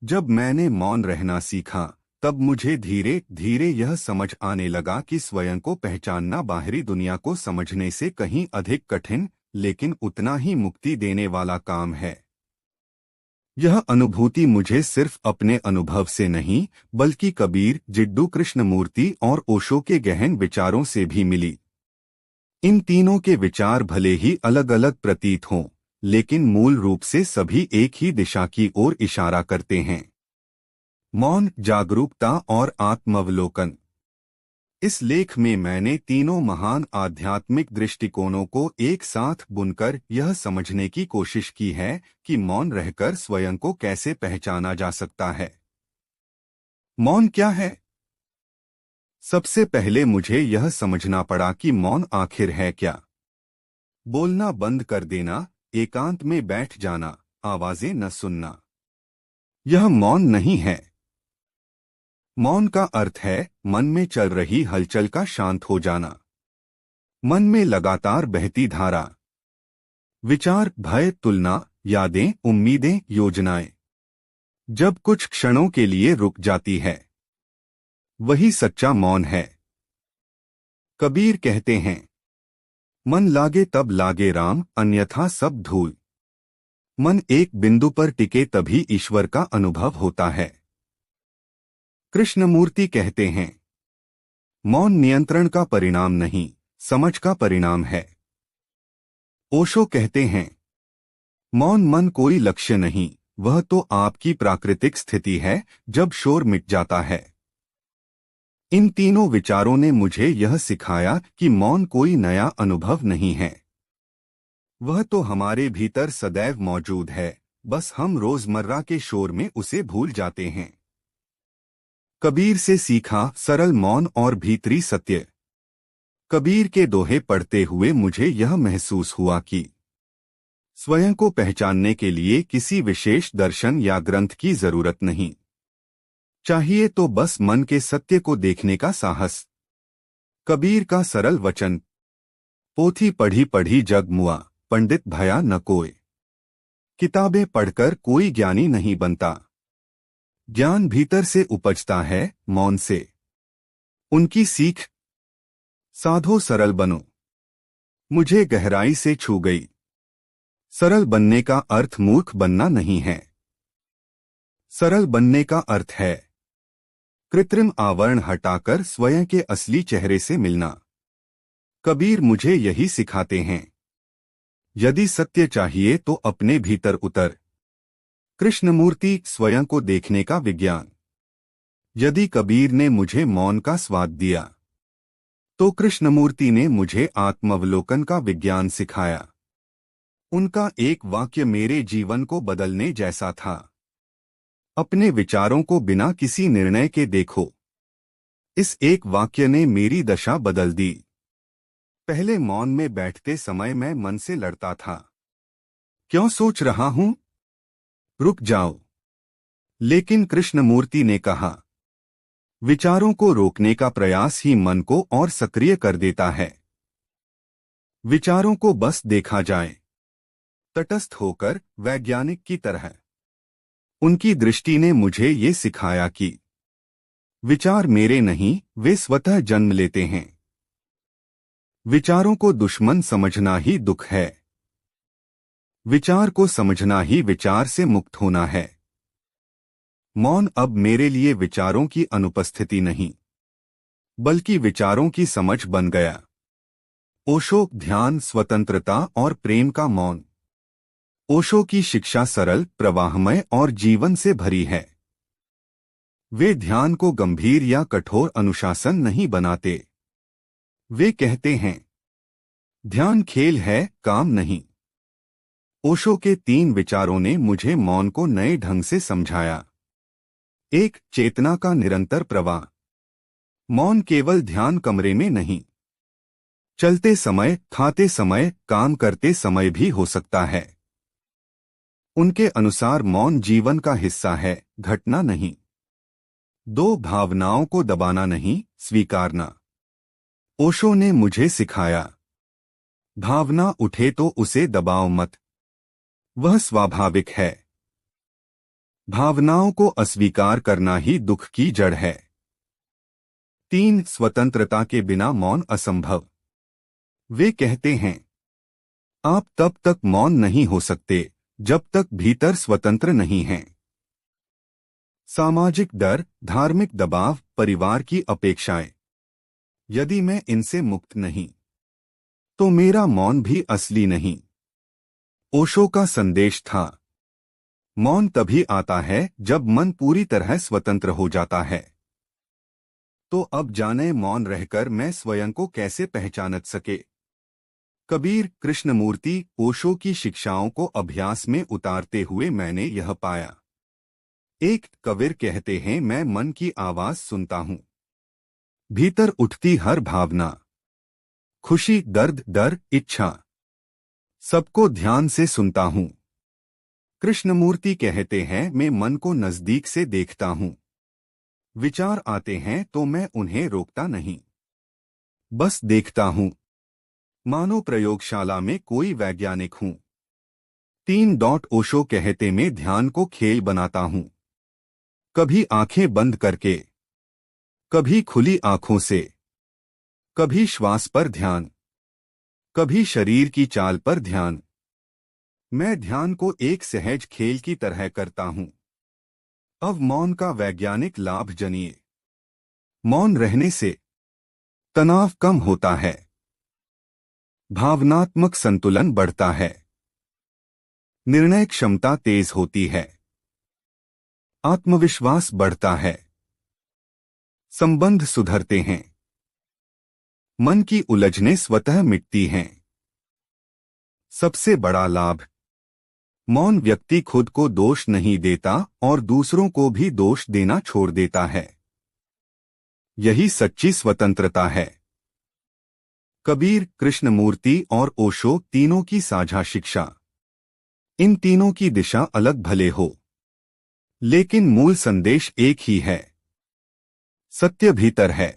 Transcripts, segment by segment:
जब मैंने मौन रहना सीखा, तब मुझे धीरे धीरे यह समझ आने लगा कि स्वयं को पहचानना बाहरी दुनिया को समझने से कहीं अधिक कठिन, लेकिन उतना ही मुक्ति देने वाला काम है। यह अनुभूति मुझे सिर्फ अपने अनुभव से नहीं, बल्कि कबीर, जिड्डू कृष्णमूर्ति और ओशो के गहन विचारों से भी मिली। इन तीनों के विचार भले ही अलग अलग प्रतीत हों, लेकिन मूल रूप से सभी एक ही दिशा की ओर इशारा करते हैं। मौन, जागरूकता और आत्मावलोकन। इस लेख में मैंने तीनों महान आध्यात्मिक दृष्टिकोणों को एक साथ बुनकर यह समझने की कोशिश की है कि मौन रहकर स्वयं को कैसे पहचाना जा सकता है। मौन क्या है? सबसे पहले मुझे यह समझना पड़ा कि मौन आखिर है क्या। बोलना बंद कर देना, एकांत में बैठ जाना, आवाजें न सुनना, यह मौन नहीं है। मौन का अर्थ है मन में चल रही हलचल का शांत हो जाना। मन में लगातार बहती धारा, विचार, भय, तुलना, यादें, उम्मीदें, योजनाएं, जब कुछ क्षणों के लिए रुक जाती है, वही सच्चा मौन है। कबीर कहते हैं, मन लागे तब लागे राम, अन्यथा सब धूल। मन एक बिंदु पर टिके तभी ईश्वर का अनुभव होता है। कृष्णमूर्ति कहते हैं, मौन नियंत्रण का परिणाम नहीं, समझ का परिणाम है। ओशो कहते हैं, मौन मन कोई लक्ष्य नहीं, वह तो आपकी प्राकृतिक स्थिति है जब शोर मिट जाता है। इन तीनों विचारों ने मुझे यह सिखाया कि मौन कोई नया अनुभव नहीं है। वह तो हमारे भीतर सदैव मौजूद है, बस हम रोजमर्रा के शोर में उसे भूल जाते हैं। कबीर से सीखा सरल मौन और भीतरी सत्य। कबीर के दोहे पढ़ते हुए मुझे यह महसूस हुआ कि स्वयं को पहचानने के लिए किसी विशेष दर्शन या ग्रंथ की जरूरत नहीं, चाहिए तो बस मन के सत्य को देखने का साहस। कबीर का सरल वचन, पोथी पढ़ी पढ़ी जग मुआ, पंडित भया न कोय। किताबें पढ़कर कोई ज्ञानी नहीं बनता, ज्ञान भीतर से उपजता है, मौन से। उनकी सीख, साधो सरल बनो, मुझे गहराई से छू गई। सरल बनने का अर्थ मूर्ख बनना नहीं है। सरल बनने का अर्थ है कृत्रिम आवरण हटाकर स्वयं के असली चेहरे से मिलना। कबीर मुझे यही सिखाते हैं, यदि सत्य चाहिए तो अपने भीतर उतर। कृष्णमूर्ति, स्वयं को देखने का विज्ञान। यदि कबीर ने मुझे मौन का स्वाद दिया, तो कृष्णमूर्ति ने मुझे आत्मावलोकन का विज्ञान सिखाया। उनका एक वाक्य मेरे जीवन को बदलने जैसा था, अपने विचारों को बिना किसी निर्णय के देखो। इस एक वाक्य ने मेरी दशा बदल दी। पहले मौन में बैठते समय मैं मन से लड़ता था, क्यों सोच रहा हूं, रुक जाओ। लेकिन कृष्णमूर्ति ने कहा, विचारों को रोकने का प्रयास ही मन को और सक्रिय कर देता है। विचारों को बस देखा जाए, तटस्थ होकर, वैज्ञानिक की तरह। उनकी दृष्टि ने मुझे ये सिखाया कि विचार मेरे नहीं, वे स्वतः जन्म लेते हैं। विचारों को दुश्मन समझना ही दुख है। विचार को समझना ही विचार से मुक्त होना है। मौन अब मेरे लिए विचारों की अनुपस्थिति नहीं, बल्कि विचारों की समझ बन गया। ओशो, ध्यान, स्वतंत्रता और प्रेम का मौन। ओशो की शिक्षा सरल, प्रवाहमय और जीवन से भरी है। वे ध्यान को गंभीर या कठोर अनुशासन नहीं बनाते। वे कहते हैं, ध्यान खेल है, काम नहीं। ओशो के तीन विचारों ने मुझे मौन को नए ढंग से समझाया। एक, चेतना का निरंतर प्रवाह। मौन केवल ध्यान कमरे में नहीं, चलते समय, खाते समय, काम करते समय भी हो सकता है। उनके अनुसार मौन जीवन का हिस्सा है, घटना नहीं। दो, भावनाओं को दबाना नहीं, स्वीकारना। ओशो ने मुझे सिखाया, भावना उठे तो उसे दबाओ मत, वह स्वाभाविक है। भावनाओं को अस्वीकार करना ही दुख की जड़ है। 3 स्वतंत्रता के बिना मौन असंभव। वे कहते हैं, आप तब तक मौन नहीं हो सकते जब तक भीतर स्वतंत्र नहीं हैं। सामाजिक डर, धार्मिक दबाव, परिवार की अपेक्षाएं। यदि मैं इनसे मुक्त नहीं तो मेरा मौन भी असली नहीं। ओशो का संदेश था, मौन तभी आता है जब मन पूरी तरह स्वतंत्र हो जाता है। तो अब जाने मौन रहकर मैं स्वयं को कैसे पहचान सके। कबीर कृष्णमूर्ति। ओशो की शिक्षाओं को अभ्यास में उतारते हुए मैंने यह पाया। एक कबीर कहते हैं, मैं मन की आवाज सुनता हूँ। भीतर उठती हर भावना, खुशी, दर्द, डर, इच्छा, सबको ध्यान से सुनता हूँ। कृष्णमूर्ति कहते हैं, मैं मन को नजदीक से देखता हूँ। विचार आते हैं तो मैं उन्हें रोकता नहीं, बस देखता हूँ, मानो प्रयोगशाला में कोई वैज्ञानिक हूँ। 3 ओशो कहते, मैं ध्यान को खेल बनाता हूँ। कभी आंखें बंद करके, कभी खुली आंखों से, कभी श्वास पर ध्यान, कभी शरीर की चाल पर ध्यान। मैं ध्यान को एक सहज खेल की तरह करता हूँ। अब मौन का वैज्ञानिक लाभ जानिए। मौन रहने से तनाव कम होता है, भावनात्मक संतुलन बढ़ता है, निर्णय क्षमता तेज होती है, आत्मविश्वास बढ़ता है, संबंध सुधरते हैं, मन की उलझनें स्वतः मिटती हैं। सबसे बड़ा लाभ, मौन व्यक्ति खुद को दोष नहीं देता और दूसरों को भी दोष देना छोड़ देता है। यही सच्ची स्वतंत्रता है। कबीर, कृष्णमूर्ति और ओशो तीनों की साझा शिक्षा। इन तीनों की दिशा अलग भले हो, लेकिन मूल संदेश एक ही है। सत्य भीतर है।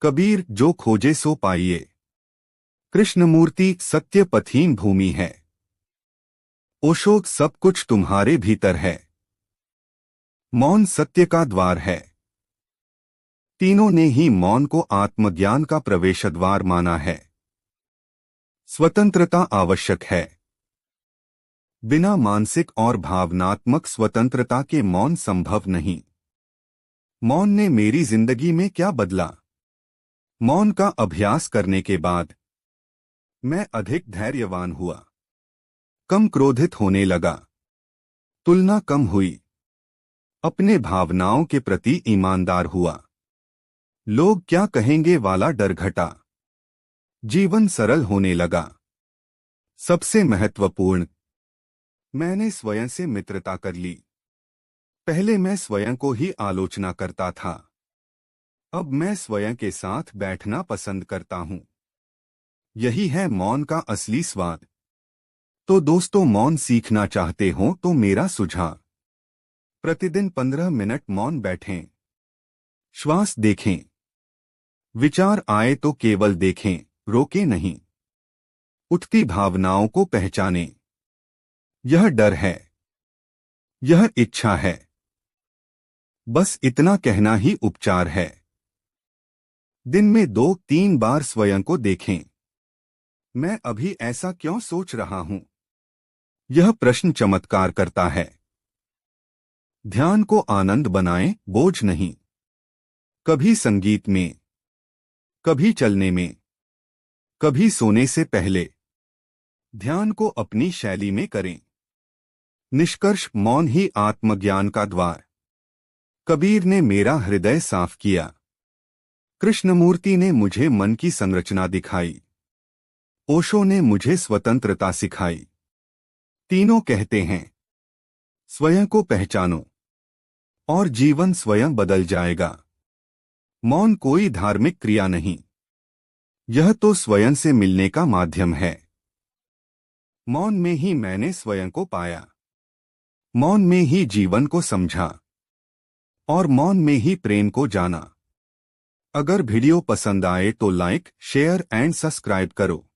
कबीर, जो खोजे सो पाइए। कृष्णमूर्ति, सत्य पथहीन भूमि है। ओशो, सब कुछ तुम्हारे भीतर है। मौन सत्य का द्वार है। तीनों ने ही मौन को आत्मज्ञान का प्रवेश द्वार माना है। स्वतंत्रता आवश्यक है। बिना मानसिक और भावनात्मक स्वतंत्रता के मौन संभव नहीं। मौन ने मेरी जिंदगी में क्या बदला? मौन का अभ्यास करने के बाद मैं अधिक धैर्यवान हुआ, कम क्रोधित होने लगा, तुलना कम हुई, अपने भावनाओं के प्रति ईमानदार हुआ, लोग क्या कहेंगे वाला डर घटा, जीवन सरल होने लगा। सबसे महत्वपूर्ण, मैंने स्वयं से मित्रता कर ली। पहले मैं स्वयं को ही आलोचना करता था, अब मैं स्वयं के साथ बैठना पसंद करता हूं। यही है मौन का असली स्वाद। तो दोस्तों, मौन सीखना चाहते हो तो मेरा सुझाव, प्रतिदिन 15 मिनट मौन बैठें, श्वास देखें, विचार आए तो केवल देखें, रोके नहीं। उठती भावनाओं को पहचानें। यह डर है, यह इच्छा है, बस इतना कहना ही उपचार है। दिन में 2-3 बार स्वयं को देखें, मैं अभी ऐसा क्यों सोच रहा हूं? यह प्रश्न चमत्कार करता है। ध्यान को आनंद बनाएं, बोझ नहीं। कभी संगीत में, कभी चलने में, कभी सोने से पहले। ध्यान को अपनी शैली में करें। निष्कर्ष, मौन ही आत्मज्ञान का द्वार। कबीर ने मेरा हृदय साफ किया। कृष्णमूर्ति ने मुझे मन की संरचना दिखाई। ओशो ने मुझे स्वतंत्रता सिखाई। तीनों कहते हैं, स्वयं को पहचानो और जीवन स्वयं बदल जाएगा। मौन कोई धार्मिक क्रिया नहीं, यह तो स्वयं से मिलने का माध्यम है। मौन में ही मैंने स्वयं को पाया, मौन में ही जीवन को समझा और मौन में ही प्रेम को जाना। अगर वीडियो पसंद आए तो लाइक, शेयर एंड सब्सक्राइब करो।